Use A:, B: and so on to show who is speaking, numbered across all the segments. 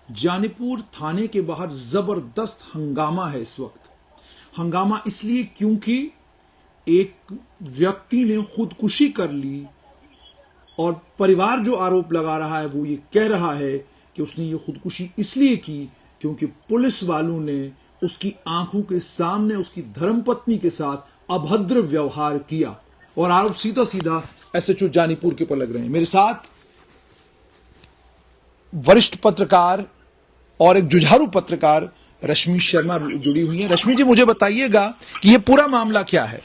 A: जानीपुर थाने के बाहर जबरदस्त हंगामा है इस वक्त। हंगामा इसलिए क्योंकि एक व्यक्ति ने खुदकुशी कर ली और परिवार जो आरोप लगा रहा है वो ये कह रहा है कि उसने ये खुदकुशी इसलिए की क्योंकि पुलिस वालों ने उसकी आंखों के सामने उसकी धर्मपत्नी के साथ अभद्र व्यवहार किया और आरोप सीधा सीधा एसएचओ जानीपुर के ऊपर लग रहे हैं। मेरे साथ वरिष्ठ पत्रकार और एक जुझारू पत्रकार रश्मि शर्मा जुड़ी हुई हैं। रश्मि जी, मुझे बताइएगा कि ये पूरा मामला क्या है।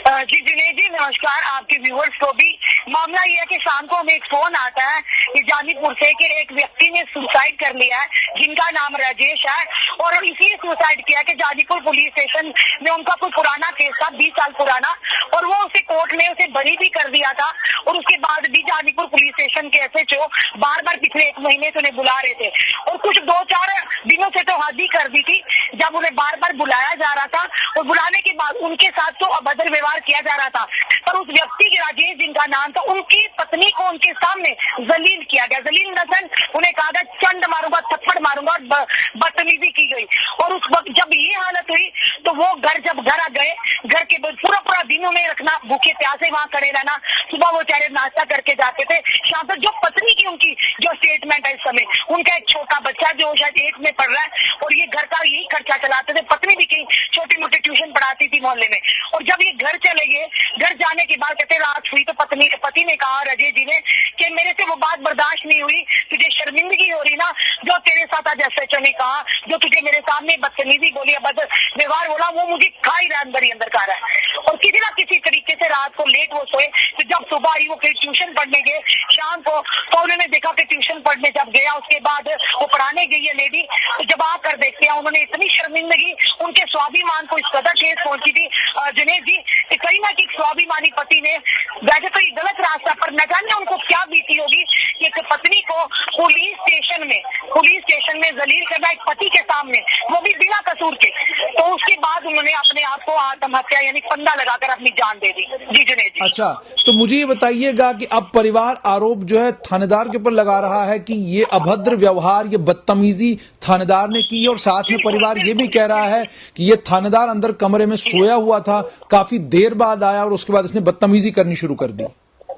B: जी जुनेद जी, नमस्कार आपके व्यूअर्स को भी। मामला यह है कि शाम को हमें एक फोन आता है कि जानीपुर से कि एक व्यक्ति ने सुसाइड कर लिया है जिनका नाम राजेश है और इसलिए सुसाइड किया कि जानीपुर पुलिस स्टेशन में उनका कोई पुराना केस था 20 साल पुराना और वो उसे कोर्ट ने उसे बरी भी कर दिया था और उसके बाद भी जानीपुर पुलिस स्टेशन के एसएचओ बार बार पिछले 1 महीने से उन्हें बुला रहे थे और कुछ 2-4 दिनों से तो हद ही कर दी थी जब उन्हें बार बार बुलाया जा रहा था और बुलाने के बाद उनके साथ तो अभद्र व्यवहार किया जा रहा था। पर उस व्यक्ति के राजेश जिनका नाम था उनकी पत्नी को उनके सामने जलील किया गया। जलील नजन उन्हें कहा गया चंड मारूंगा, थप्पड़ मारूंगा और बदतमीजी की गई। और उस वक्त जब ये हालत हुई तो वो जब घर आ गए, घर के पूरा दिन उन्हें रखना, भूखे प्यासे वहां खड़े रहना, सुबह वो चाहे नाश्ता करके जाते थे, शाम तक जो पत्नी की उनकी जो स्टेटमेंट है इस समय, उनका एक छोटा बच्चा जो शायद 8 में पढ़ रहा है और ये घर का यही खर्चा चलाते थे। पत्नी भी कहीं छोटी मोटी ट्यूशन पढ़ाती थी मोहल्ले में। और जब ये घर चले गए, घर जाने के बाद कहते रात हुई तो पति ने कहा राजेश जी ने कि मेरे से वो बात बर्दाश्त नहीं हुई, तुझे शर्मिंदगी हो रही ना जो तेरे साथ आज एसएचओ ने कहा, जो तुझे मेरे सामने बदतमीजी बोली, अभद्र व्यवहार बोला, वो मुझे खा ही रहा अंदर ही अंदर खा रहा है। और किसी ना किसी तरीके से रात को लेट वो सोए तो जब सुबह आई वो कहीं ट्यूशन पढ़ने गए शाम को तो उन्होंने देखा कि ट्यूशन पढ़ने जब गया उसके बाद वो पढ़ाने गई है लेडी, तो जब आकर देखते हैं उन्होंने इतनी शर्मिंदगी, उनके स्वाभिमान को इस कदर ठेस पहुंची थी जुनेद जी कि कहीं ना कहीं स्वाभिमानी पति ने वैसे तो ये गलत रास्ता पर न जाने उनको क्या बीती होगी कि एक पत्नी को पुलिस स्टेशन में जलील करना एक पति के सामने, वो भी बिना कसूर के। तो उसके बाद उन्होंने अपने आप को आत्महत्या यानी फंदा लगाकर अपनी जान दे दी। जी जुनेद जी।
A: अच्छा, तो मुझे ये बताइएगा कि अब परिवार आरोप जो है थानेदार के ऊपर लगा रहा है कि ये अभद्र व्यवहार, ये बदतमीजी थानेदार ने की और साथ में परिवार ये भी कह रहा है कि ये थानेदार अंदर कमरे में सोया हुआ था, काफी देर बाद आया और उसके बाद इसने बदतमीजी करनी शुरू कर दी।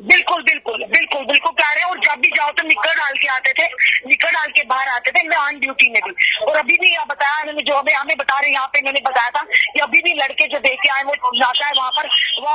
B: बिल्कुल कह रहे हैं। और जब भी जाओ तो निक्कर डाल के आते थे, निक्कर डाल के बाहर आते थे, मैं ऑन ड्यूटी में भी। और अभी भी यहाँ बताया उन्होंने, जो हमें बता रहे यहाँ पे मैंने बताया था कि अभी भी लड़के जो देख के आए वो नाका है वहाँ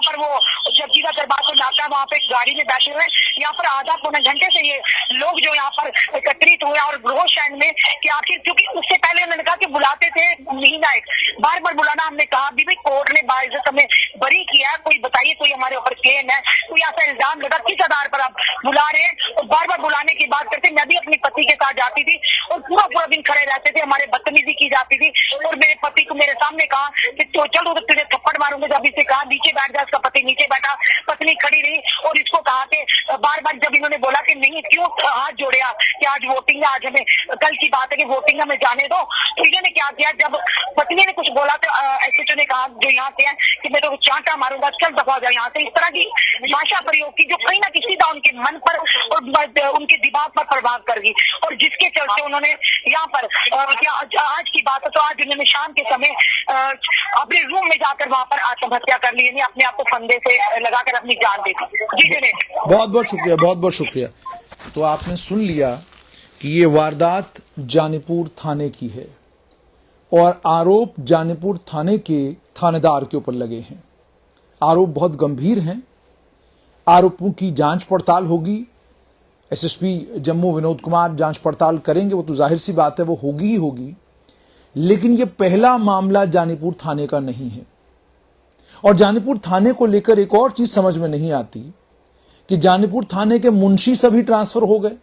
B: पर वो जबकि का दरबार को नाका है, वहाँ पे गाड़ी में बैठे हुए हैं। यहाँ पर आधा पौने घंटे से ये लोग जो यहाँ पर एकत्रित हुए और रोष शहर में कि आखिर, क्योंकि उससे पहले उन्होंने कहा कि बुलाते थे महीना एक बार बुलाना, हमने कहा अभी कोर्ट ने बाइज्जत हमें बरी किया, कोई बताइए कोई हमारे ऊपर क्लेम है, कोई ऐसा इल्जाम लगा किस आधार पर आप बुला रहे हैं। और बार बुलाने की बात करते, मैं भी अपनी पति के साथ जाती थी और पूरा दिन खड़े रहते थे, हमारे बदतमीजी की जाती थी। और मेरे पति को मेरे सामने कहा कि तो चलो तुझे थप्पड़ मारूंगा, जब इसे कहा नीचे बैठ जा, उसका पति नीचे बैठा, पत्नी खड़ी रही और इसको कहा कि बार जब इन्होंने बोला कि नहीं क्यों हाथ जोड़े कि आज वोटिंग है, आज हमें कल की बात है कि वोटिंग हमें जाने दो, तो इन्होंने क्या किया, जब पत्नी ने कुछ बोला तो एसएचओ ने कहा जो यहाँ से है कि मैं तो चांटा मारूंगा, चल दफा जाए यहाँ से। इस तरह की भाषा प्रयोग की जो कहीं ना किसी का उनके मन पर और उनके दिमाग पर प्रभाव कर गई और जिसके चलते उन्होंने यहाँ पर आज की बात है तो आज उन्होंने शाम के समय अपने रूम में जाकर वहाँ पर आत्महत्या कर ली, यानी अपने आप को फंदे से लगाकर अपनी जान दे दी। जी जुनेद,
A: बहुत बहुत शुक्रिया। तो आपने सुन लिया कि ये वारदात जानीपुर थाने की है और आरोप जानीपुर थाने के थानेदार के ऊपर लगे हैं। आरोप बहुत गंभीर हैं, आरोपों की जांच पड़ताल होगी। एसएसपी जम्मू विनोद कुमार जांच पड़ताल करेंगे, वो तो जाहिर सी बात है वो होगी ही होगी। लेकिन ये पहला मामला जानीपुर थाने का नहीं है और जानीपुर थाने को लेकर एक और चीज समझ में नहीं आती कि जानीपुर थाने के मुंशी सभी ट्रांसफर हो गए,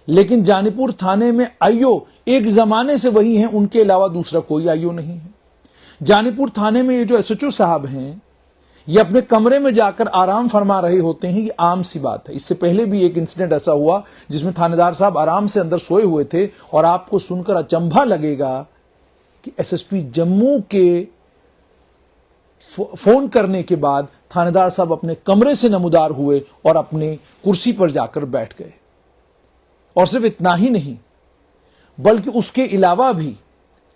A: लेकिन जानीपुर थाने में आईओ एक जमाने से वही हैं, उनके अलावा दूसरा कोई आईओ नहीं है। जानीपुर थाने में ये जो एसएचओ साहब हैं ये अपने कमरे में जाकर आराम फरमा रहे होते हैं, ये आम सी बात है। इससे पहले भी एक इंसिडेंट ऐसा हुआ जिसमें थानेदार साहब आराम से अंदर सोए हुए थे और आपको सुनकर अचंभा लगेगा कि एसएसपी जम्मू के फोन करने के बाद थानेदार साहब अपने कमरे से नमूदार हुए और अपनी कुर्सी पर जाकर बैठ गए। और सिर्फ इतना ही नहीं, बल्कि उसके अलावा भी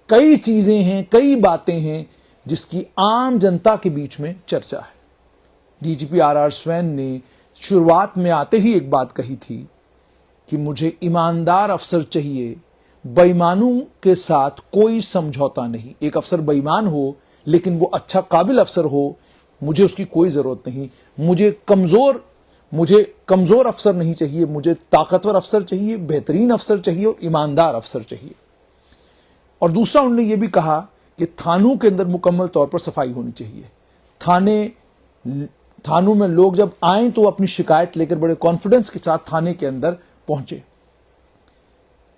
A: कई चीजें हैं, कई बातें हैं जिसकी आम जनता के बीच में चर्चा है। डीजीपी आर स्वैन ने शुरुआत में आते ही एक बात कही थी कि मुझे ईमानदार अफसर चाहिए, बेईमानों के साथ कोई समझौता नहीं। एक अफसर बेईमान हो लेकिन वो अच्छा काबिल अफसर हो, मुझे उसकी कोई जरूरत नहीं। मुझे कमजोर अफसर नहीं चाहिए, मुझे ताकतवर अफसर चाहिए, बेहतरीन अफसर चाहिए और ईमानदार अफसर चाहिए। और दूसरा उन्होंने ये भी कहा कि थानों के अंदर मुकम्मल तौर पर सफाई होनी चाहिए। थानों में लोग जब आए तो अपनी शिकायत लेकर बड़े कॉन्फिडेंस के साथ थाने के अंदर पहुंचे।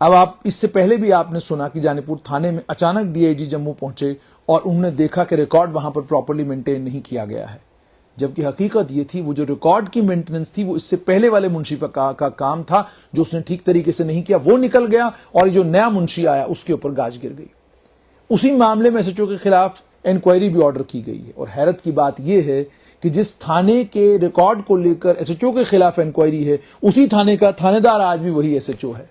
A: अब आप इससे पहले भी आपने सुना कि जानीपुर थाने में अचानक डीआईजी जम्मू पहुंचे और उन्होंने देखा कि रिकॉर्ड वहां पर प्रॉपर्ली मेंटेन नहीं किया गया है, जबकि हकीकत यह थी वो जो रिकॉर्ड की मेंटेनेंस थी वो इससे पहले वाले मुंशी का काम था, जो उसने ठीक तरीके से नहीं किया, वो निकल गया और जो नया मुंशी आया उसके ऊपर गाज गिर गई। उसी मामले में एसएचओ के खिलाफ इंक्वायरी भी ऑर्डर की गई है। और हैरत की बात यह है कि जिस थाने के रिकॉर्ड को लेकर एसएचओ के खिलाफ इंक्वायरी है, उसी थाने का थानेदार आज भी वही एसएचओ है।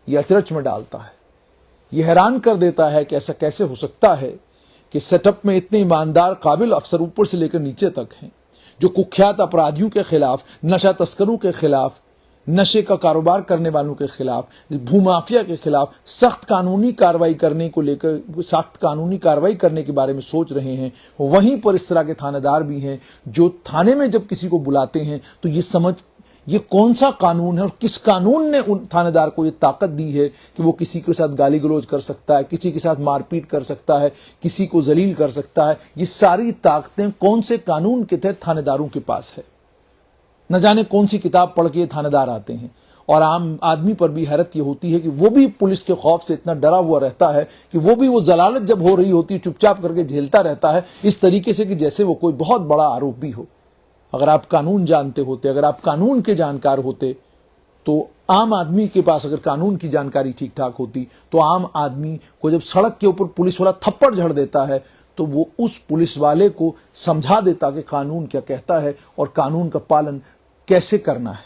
A: यह अचरज में डालता है, यह हैरान कर देता है कि ऐसा कैसे हो सकता है कि सेटअप में इतने ईमानदार काबिल अफसर ऊपर से लेकर नीचे तक हैं, जो कुख्यात अपराधियों के खिलाफ, नशा तस्करों के खिलाफ, नशे का कारोबार करने वालों के खिलाफ, भूमाफिया के खिलाफ सख्त कानूनी कार्रवाई करने को लेकर, सख्त कानूनी कार्रवाई करने के बारे में सोच रहे हैं। वहीं पर इस तरह के थानेदार भी हैं जो थाने में जब किसी को बुलाते हैं तो ये कौन सा कानून है और किस कानून ने उन थानेदार को ये ताकत दी है कि वो किसी के साथ गाली गलौज कर सकता है, किसी के साथ मारपीट कर सकता है, किसी को जलील कर सकता है। ये सारी ताकतें कौन से कानून के तहत थानेदारों के पास है? न जाने कौन सी किताब पढ़ के थानेदार आते हैं। और आम आदमी पर भी हैरत ये होती है कि वो भी पुलिस के खौफ से इतना डरा हुआ रहता है कि वो जलालत जब हो रही होती है चुपचाप करके झेलता रहता है, इस तरीके से कि जैसे वो कोई बहुत बड़ा आरोपी हो। अगर आप कानून जानते होते, अगर आप कानून के जानकार होते, तो आम आदमी के पास अगर कानून की जानकारी ठीक ठाक होती तो आम आदमी को जब सड़क के ऊपर पुलिस वाला थप्पड़ झड़ देता है तो वो उस पुलिस वाले को समझा देता कि कानून क्या कहता है और कानून का पालन कैसे करना है।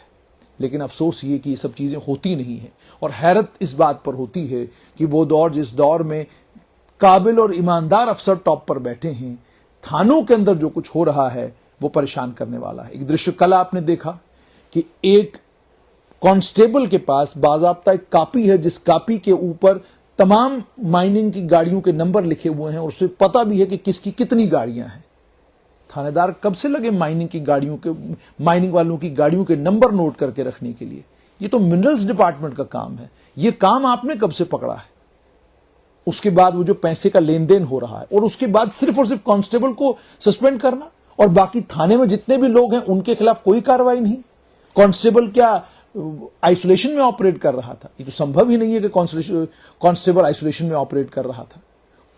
A: लेकिन अफसोस ये कि ये सब चीजें होती नहीं है। और हैरत इस बात पर होती है कि वो दौर, जिस दौर में काबिल और ईमानदार अफसर टॉप पर बैठे हैं, थानों के अंदर जो कुछ हो रहा है वो परेशान करने वाला है। एक दृश्य कल आपने देखा कि एक कांस्टेबल के पास बाजाब्ता एक कॉपी है, जिस कॉपी के ऊपर तमाम माइनिंग की गाड़ियों के नंबर लिखे हुए हैं और उसे पता भी है कि किसकी कितनी गाड़ियां हैं। थानेदार कब से लगे माइनिंग वालों की गाड़ियों के नंबर नोट करके रखने के लिए? ये तो मिनरल्स डिपार्टमेंट का काम है। ये काम आपने कब से पकड़ा है? उसके बाद वो जो पैसे का लेन देन हो रहा है और उसके बाद सिर्फ और सिर्फ कांस्टेबल को सस्पेंड करना और बाकी थाने में जितने भी लोग हैं उनके खिलाफ कोई कार्रवाई नहीं। कांस्टेबल क्या आइसोलेशन में ऑपरेट कर रहा था? ये तो संभव ही नहीं है कि कांस्टेबल आइसोलेशन में ऑपरेट कर रहा था।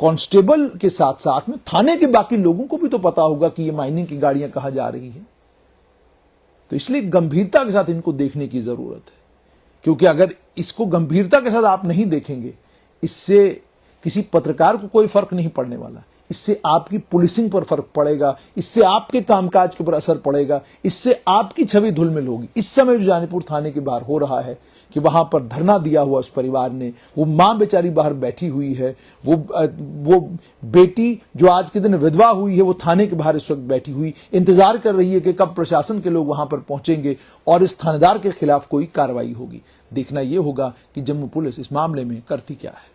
A: कांस्टेबल के साथ साथ में थाने के बाकी लोगों को भी तो पता होगा कि ये माइनिंग की गाड़ियां कहां जा रही हैं। तो इसलिए गंभीरता के साथ इनको देखने की जरूरत है, क्योंकि अगर इसको गंभीरता के साथ आप नहीं देखेंगे, इससे किसी पत्रकार को कोई फर्क नहीं पड़ने वाला। इससे आपकी पुलिसिंग पर फर्क पड़ेगा, इससे आपके कामकाज के ऊपर असर पड़ेगा, इससे आपकी छवि धूलमिल होगी। इस समय जो जानीपुर थाने के बाहर हो रहा है कि वहां पर धरना दिया हुआ उस परिवार ने, वो मां बेचारी बाहर बैठी हुई है, वो बेटी जो आज के दिन विधवा हुई है वो थाने के बाहर इस वक्त बैठी हुई इंतजार कर रही है कि कब प्रशासन के लोग वहां पर पहुंचेंगे और इस थानेदार के खिलाफ कोई कार्रवाई होगी। देखना यह होगा कि जम्मू पुलिस इस मामले में करती क्या है।